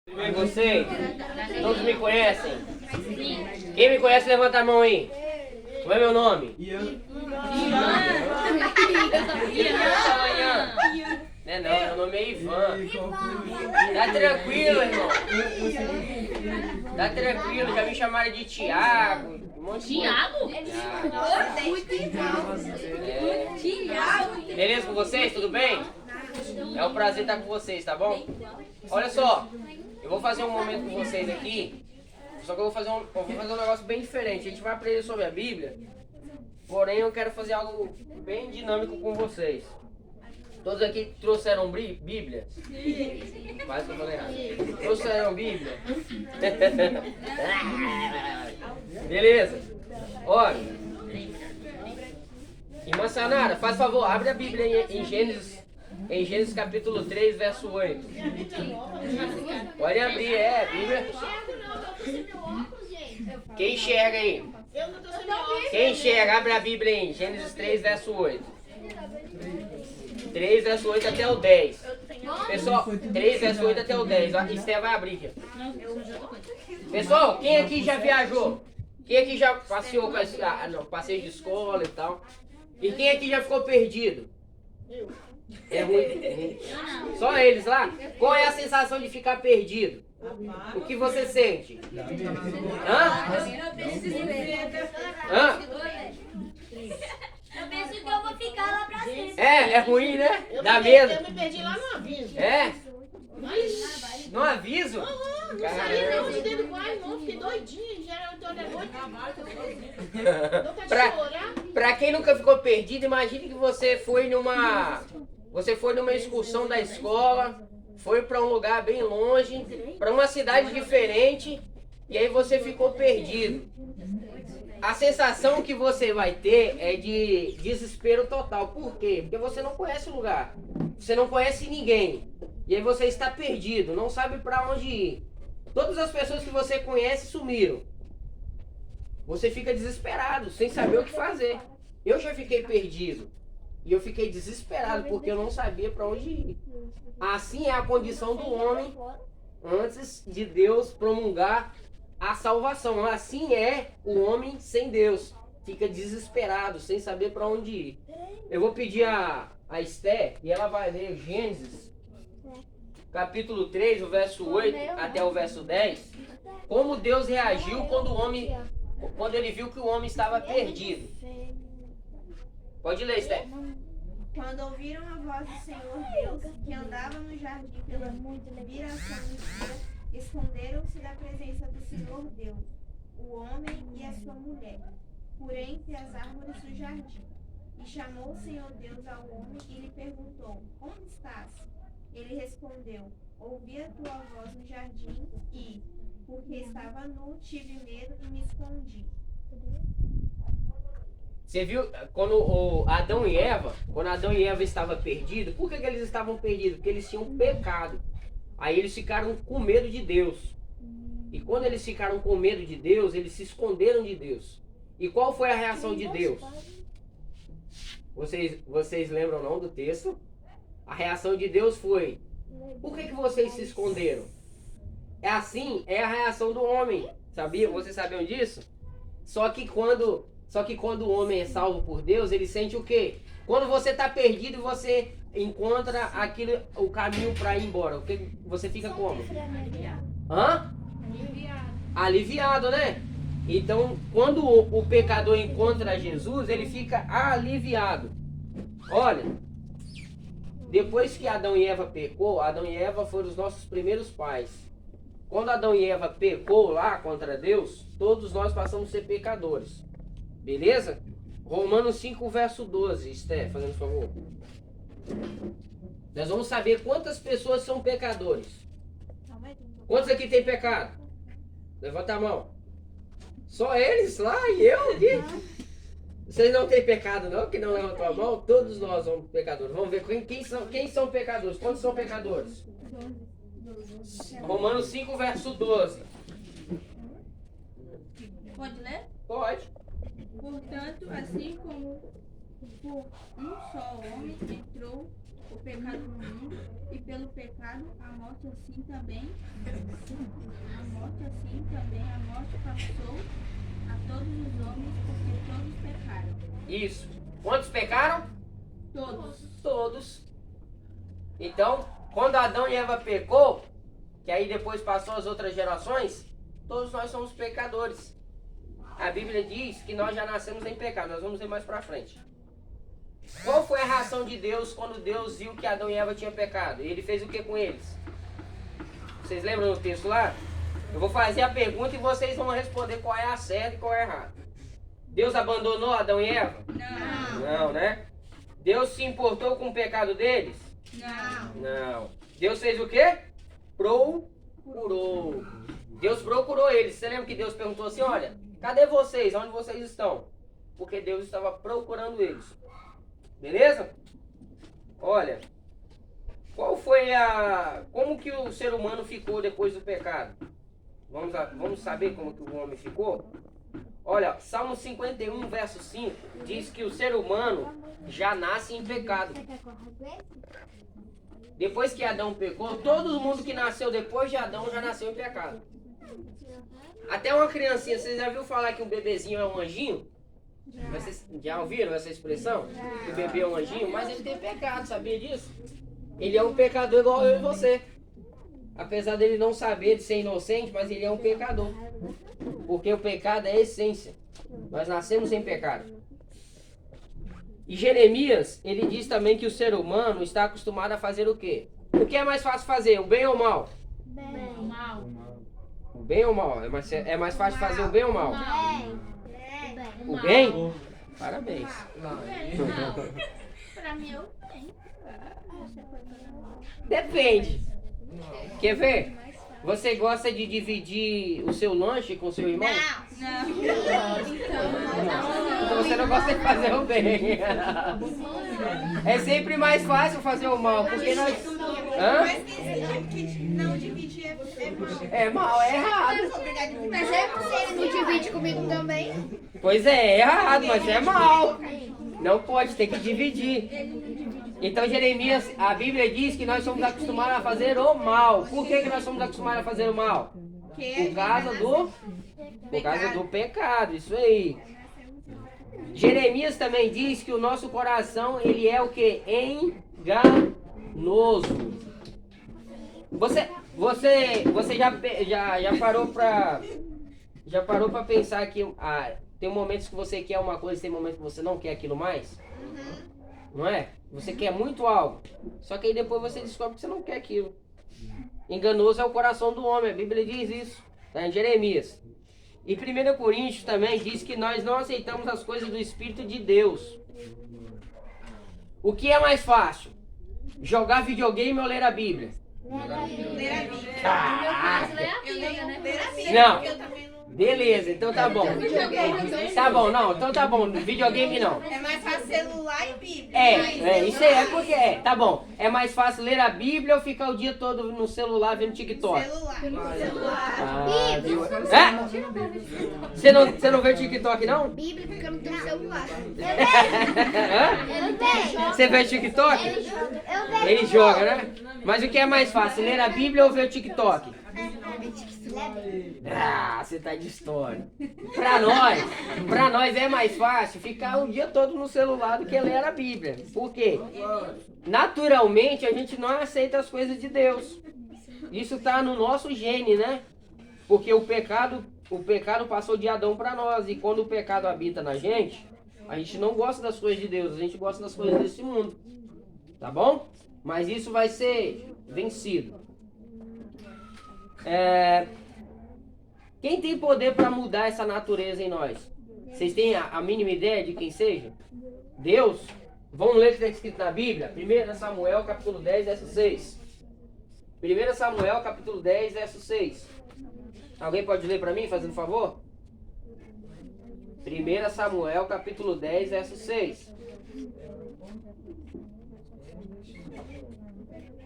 Tudo bem com vocês? Todos me conhecem? Quem me conhece, levanta a mão aí. Como é meu nome? Ian. Não, meu nome é Ivan. Tá tranquilo, irmão. Tá tranquilo, já me chamaram de Tiago. Tiago? Beleza com vocês? Tudo bem? É um prazer estar com vocês, tá bom? Olha só, eu vou fazer um momento com vocês aqui, só que eu vou fazer um negócio bem diferente. A gente vai aprender sobre a Bíblia, porém eu quero fazer algo bem dinâmico com vocês. Todos aqui trouxeram Bíblia? Quase que eu falei errado. Trouxeram Bíblia? Beleza. Olha. Irmã Sanara, faz favor, abre a Bíblia em Gênesis capítulo 3, verso 8. Pode abrir, Bíblia. Quem enxerga aí? Quem enxerga, abre a Bíblia em Gênesis 3, verso 8. 3, verso 8 até o 10. Pessoal, 3, verso 8 até o 10. Esther vai abrir aqui. Pessoal, quem aqui já viajou? Quem aqui já passeou com passeio de escola e tal? E quem aqui já ficou perdido? É ruim. Só eles lá? Qual é a sensação de ficar perdido? O que você sente? Hã? Eu penso que eu vou ficar lá pra sempre. É ruim, né? Dá medo. Eu me perdi lá no aviso. Mas, no aviso? Não saí não de dentro do quarto, não. Fiquei doidinha. Já era 8 horas da noite. Pra quem nunca ficou perdido, imagine que você foi numa excursão da escola, foi pra um lugar bem longe, pra uma cidade diferente, e aí você ficou perdido. A sensação que você vai ter é de desespero total. Por quê? Porque você não conhece o lugar. Você não conhece ninguém. E aí você está perdido, não sabe para onde ir. Todas as pessoas que você conhece sumiram. Você fica desesperado, sem saber o que fazer. Eu já fiquei perdido. E eu fiquei desesperado porque eu não sabia para onde ir. Assim é a condição do homem antes de Deus promulgar a salvação. Assim é o homem sem Deus. Fica desesperado, sem saber para onde ir. Eu vou pedir a Esther e ela vai ler Gênesis, capítulo 3, o verso 8 até o verso 10. Como Deus reagiu quando ele viu que o homem estava perdido. Pode ler, Esther. Quando ouviram a voz do Senhor Deus, que andava no jardim pela viração do dia, esconderam-se da presença do Senhor Deus, o homem e a sua mulher, por entre as árvores do jardim. E chamou o Senhor Deus ao homem e lhe perguntou: onde estás? Ele respondeu: ouvi a tua voz no jardim e, porque estava nu, tive medo e me escondi. Você viu quando Adão e Eva estavam perdidos? Por que eles estavam perdidos? Porque eles tinham pecado. Aí eles ficaram com medo de Deus. E quando eles ficaram com medo de Deus, eles se esconderam de Deus. E qual foi a reação de Deus? Vocês lembram não do texto? A reação de Deus foi: por que vocês se esconderam? É assim, é a reação do homem. Sabia? Vocês sabiam disso? Só que quando o homem é salvo por Deus, ele sente o quê? Quando você está perdido, você encontra o caminho para ir embora. Você fica como? Aliviado, né? Então, quando o pecador encontra Jesus, ele fica aliviado. Olha, depois que Adão e Eva pecou, Adão e Eva foram os nossos primeiros pais. Quando Adão e Eva pecou lá contra Deus, todos nós passamos a ser pecadores. Beleza? Romanos 5, verso 12, Esther, fazendo favor. Nós vamos saber quantas pessoas são pecadores. Quantos aqui tem pecado? Levanta a mão. Só eles lá e eu aqui? Vocês não têm pecado não? Que não levantou a mão? Todos nós somos pecadores. Vamos ver quem são pecadores. Quantos são pecadores? Romanos 5, verso 12. Pode ler? Pode. Portanto, assim como por um só homem entrou o pecado no mundo, e pelo pecado a morte assim também a morte passou a todos os homens, porque todos pecaram. Isso. Quantos pecaram? Todos. Todos. Então, quando Adão e Eva pecou, que aí depois passou as outras gerações, todos nós somos pecadores. A Bíblia diz que nós já nascemos em pecado. Nós vamos ver mais pra frente. Qual foi a reação de Deus quando Deus viu que Adão e Eva tinham pecado? E ele fez o que com eles? Vocês lembram do texto lá? Eu vou fazer a pergunta e vocês vão responder qual é a certa e qual é a errada. Deus abandonou Adão e Eva? Não, né? Deus se importou com o pecado deles? Não. Deus fez o quê? Procurou. Deus procurou eles. Você lembra que Deus perguntou assim, olha, cadê vocês? Onde vocês estão? Porque Deus estava procurando eles. Beleza? Olha, como que o ser humano ficou depois do pecado? Vamos saber como que o homem ficou? Olha, Salmo 51, verso 5, diz que o ser humano já nasce em pecado. Depois que Adão pecou, todo mundo que nasceu depois de Adão já nasceu em pecado. Até uma criancinha, vocês já viram falar que um bebezinho é um anjinho? Vocês já ouviram essa expressão? Que o bebê é um anjinho? Mas ele tem pecado, sabia disso? Ele é um pecador igual eu e você. Apesar dele não saber de ser inocente, mas ele é um pecador. Porque o pecado é a essência. Nós nascemos em pecado. E Jeremias, ele diz também que o ser humano está acostumado a fazer o quê? O que é mais fácil fazer, o bem ou o mal? O bem ou o mal? É mais fácil fazer o bem ou o mal? O bem? Parabéns. Pra mim, eu tenho. Depende. Quer ver? Você gosta de dividir o seu lanche com seu irmão? Então você não gosta de fazer o bem. É sempre mais fácil fazer o mal, porque nós... Mas que não dividir é mal. É mal, é errado. Mas se ele não divide comigo também. Pois é errado, mas é mal. Não pode, tem que dividir. Então Jeremias, a Bíblia diz que nós somos acostumados a fazer o mal. Por que nós somos acostumados a fazer o mal? Por causa do pecado, isso aí. Jeremias também diz que o nosso coração, ele é o que? Enganoso. Você já parou pra pensar que tem momentos que você quer uma coisa e tem momentos que você não quer aquilo mais? Não é? Você quer muito algo, só que aí depois você descobre que você não quer aquilo. Enganoso é o coração do homem, a Bíblia diz isso, tá em Jeremias. E 1 Coríntios também diz que nós não aceitamos as coisas do Espírito de Deus. O que é mais fácil? Jogar videogame ou ler a Bíblia? Ler a Bíblia. Não. Beleza, então tá bom. Tá bom, não, então tá bom. Videogame não. É mais fácil celular e Bíblia. Isso aí é porque tá bom. É mais fácil ler a Bíblia ou ficar o dia todo no celular vendo TikTok? Celular. Ah, viu? Você não vê TikTok não? Bíblia porque eu não tenho celular. Hã? Eu tenho. Você vê TikTok? Eu vejo. Ele joga, né? Mas o que é mais fácil, ler a Bíblia ou ver o TikTok? Ah, você tá de história. Pra nós é mais fácil ficar o dia todo no celular do que ler a Bíblia. Por quê? Naturalmente a gente não aceita as coisas de Deus. Isso tá no nosso gene, né? Porque o pecado passou de Adão para nós. E quando o pecado habita na gente, a gente não gosta das coisas de Deus, a gente gosta das coisas desse mundo. Tá bom? Mas isso vai ser vencido. Quem tem poder para mudar essa natureza em nós? Vocês têm a mínima ideia de quem seja? Deus? Vamos ler o que está escrito na Bíblia? 1 Samuel capítulo 10, verso 6. 1 Samuel capítulo 10, verso 6. Alguém pode ler para mim, fazendo favor? 1 Samuel capítulo 10, verso 6.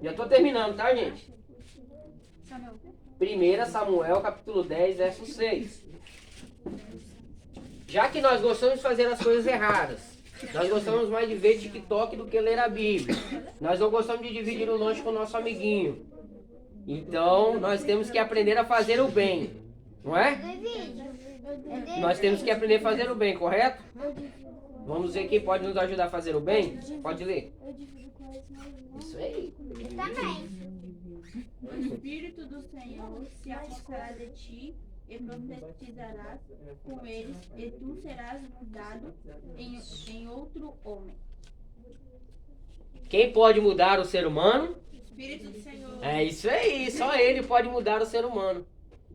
Já estou terminando, tá, gente? 1 Samuel capítulo 10, verso 6. Já que nós gostamos de fazer as coisas erradas, Nós gostamos mais de ver TikTok do que ler a Bíblia. Nós não gostamos de dividir o lanche com o nosso amiguinho. Então, nós temos que aprender a fazer o bem. Não é? Nós temos que aprender a fazer o bem, correto? Vamos ver quem pode nos ajudar a fazer o bem? Pode ler. Isso aí. Também. O Espírito do Senhor se apossará de ti e profetizarás com eles, e tu serás mudado em outro homem. Quem pode mudar o ser humano? Espírito do Senhor. É isso aí, só Ele pode mudar o ser humano.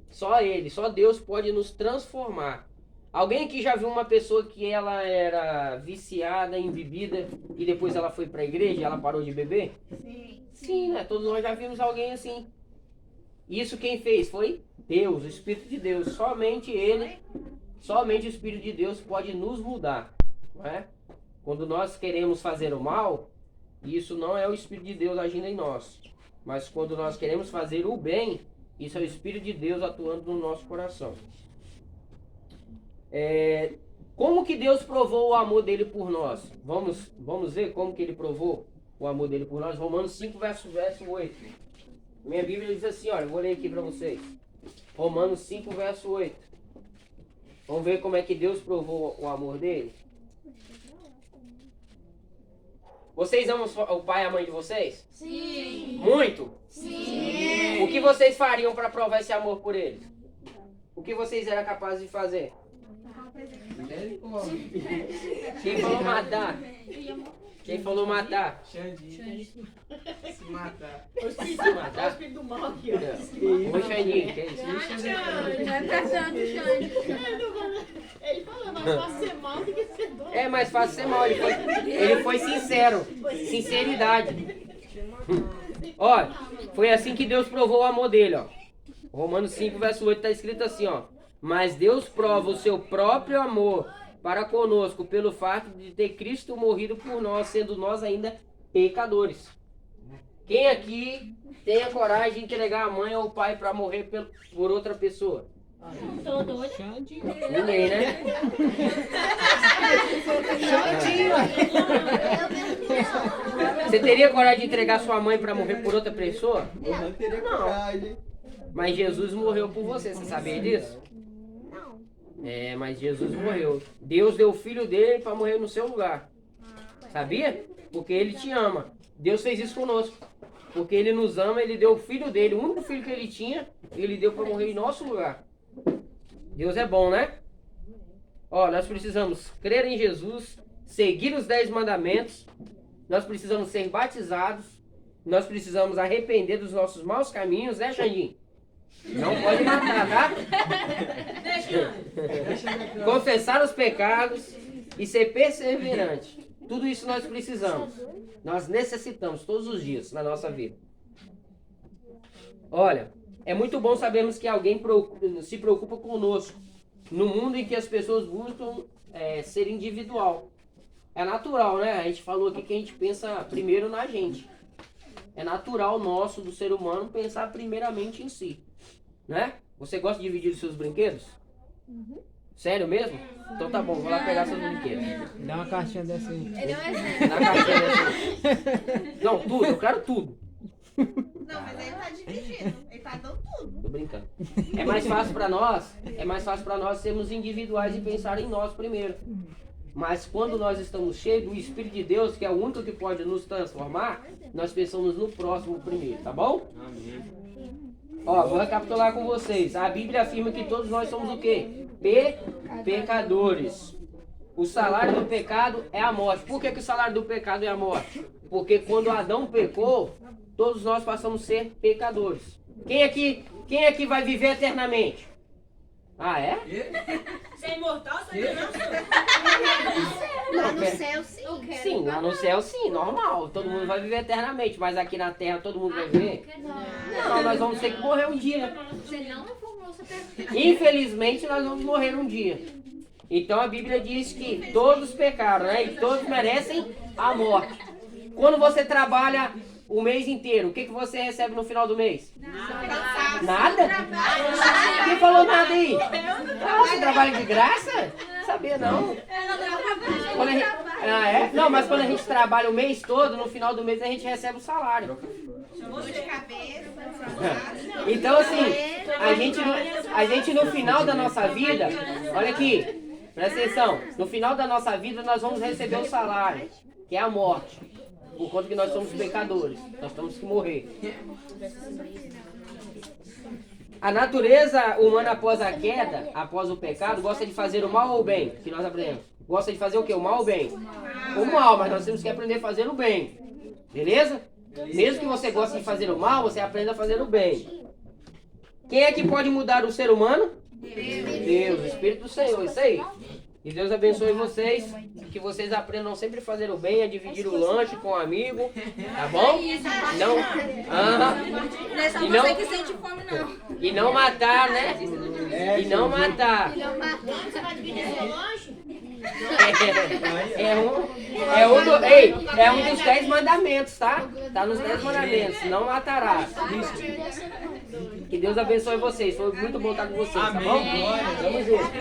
Só Ele, só Deus pode nos transformar. Alguém aqui já viu uma pessoa que ela era viciada em bebida e depois ela foi para a igreja e ela parou de beber? Sim. Sim, né? Todos nós já vimos alguém assim. Isso quem fez foi Deus, o Espírito de Deus. Somente Ele, somente o Espírito de Deus pode nos mudar. Não é? Quando nós queremos fazer o mal, isso não é o Espírito de Deus agindo em nós. Mas quando nós queremos fazer o bem, isso é o Espírito de Deus atuando no nosso coração. Como que Deus provou o amor dele por nós? Vamos ver como que ele provou o amor dele por nós? Romanos 5, verso 8. Minha Bíblia diz assim, olha, eu vou ler aqui para vocês. Romanos 5, verso 8. Vamos ver como é que Deus provou o amor dele? Vocês amam o pai e a mãe de vocês? Sim. Muito? Sim. O que vocês fariam para provar esse amor por eles? O que vocês eram capazes de fazer? Quem falou matar? Quem falou matar? Xandinho. Se matar. O espírito, Se matar? o espírito do mal aqui, ó. Oi, Xandinho, que é isso? Não é pra tanto, Xande. Ele falou, mas fácil ser mal do que ser bom. É mais fácil ser mal, ele foi sincero. Sinceridade. Ó, foi assim que Deus provou o amor dele, ó. Romanos 5, verso 8 está escrito assim, ó. Mas Deus prova o seu próprio amor para conosco pelo fato de ter Cristo morrido por nós, sendo nós ainda pecadores. Quem aqui tem a coragem de entregar a mãe ou o pai para morrer por outra pessoa? Tô doida. Ninguém, né? Você teria coragem de entregar sua mãe para morrer por outra pessoa? Eu não teria coragem. Mas Jesus morreu por você sabia disso? Não. Mas Jesus morreu. Deus deu o filho dele para morrer no seu lugar. Sabia? Porque ele te ama. Deus fez isso conosco. Porque ele nos ama, ele deu o filho dele, o único filho que ele tinha, ele deu para morrer em nosso lugar. Deus é bom, né? Ó, nós precisamos crer em Jesus, seguir os 10 mandamentos, nós precisamos ser batizados, nós precisamos arrepender dos nossos maus caminhos, né, Xandinho? Não pode matar, tá? Confessar os pecados e ser perseverante. Tudo isso nós precisamos. Nós necessitamos todos os dias na nossa vida. Olha, é muito bom sabermos que alguém se preocupa conosco. No mundo em que as pessoas buscam ser individual. É natural, né? A gente falou aqui que a gente pensa primeiro na gente. É natural nosso, do ser humano, pensar primeiramente em si. Né? Você gosta de dividir os seus brinquedos? Sério mesmo? Então tá bom, vou lá pegar seus brinquedos. Dá uma caixinha dessa aí. Ele é um exemplo. Na caixinha dessa. Não, tudo, eu quero tudo. Não, mas ele tá dividindo. Ele tá dando tudo. Tô brincando. É mais fácil pra nós sermos individuais e pensar em nós primeiro. Mas quando nós estamos cheios do Espírito de Deus, que é o único que pode nos transformar, nós pensamos no próximo primeiro, tá bom? Amém. Ó, vou recapitular com vocês. A Bíblia afirma que todos nós somos o quê? Pecadores. O salário do pecado é a morte. Por que o salário do pecado é a morte? Porque quando Adão pecou, todos nós passamos a ser pecadores. Quem aqui vai viver eternamente? Ah, é? Você é imortal, você não? Lá no céu, sim. Sim, lá no céu sim, normal. Todo mundo vai viver eternamente, mas aqui na terra todo mundo vai viver? Não, nós vamos ter que morrer um dia. Você não informou essa pergunta. Infelizmente nós vamos morrer um dia. Então a Bíblia diz que todos pecaram, né? E todos merecem a morte. Quando você trabalha o mês inteiro, o que você recebe no final do mês? Nada? Quem falou nada aí? Ah, você trabalha de graça? Sabia não. Ah, é? Não, mas quando a gente trabalha o mês todo, no final do mês a gente recebe o salário. Dor de cabeça, Então assim, a gente no final da nossa vida, olha aqui, presta atenção, no final da nossa vida nós vamos receber o salário, que é a morte, por conta que nós somos pecadores, nós temos que morrer. A natureza humana após a queda, após o pecado, gosta de fazer o mal ou o bem? Que nós aprendemos. Gosta de fazer o quê? O mal ou o bem? O mal, mas nós temos que aprender a fazer o bem. Beleza? Mesmo que você goste de fazer o mal, você aprenda a fazer o bem. Quem é que pode mudar o ser humano? Deus, o Espírito do Senhor, isso aí. E Deus abençoe vocês, que vocês aprendam sempre a fazer o bem, a dividir o lanche com um amigo, tá bom? Não, Não é só você que sente fome, não. e não matar, né? E não matar. Você vai dividir seu lanche? É um dos 10 mandamentos, tá? Tá nos 10 mandamentos. Não matarás. Que Deus abençoe vocês. Foi muito bom estar com vocês, tá bom? Tamo junto.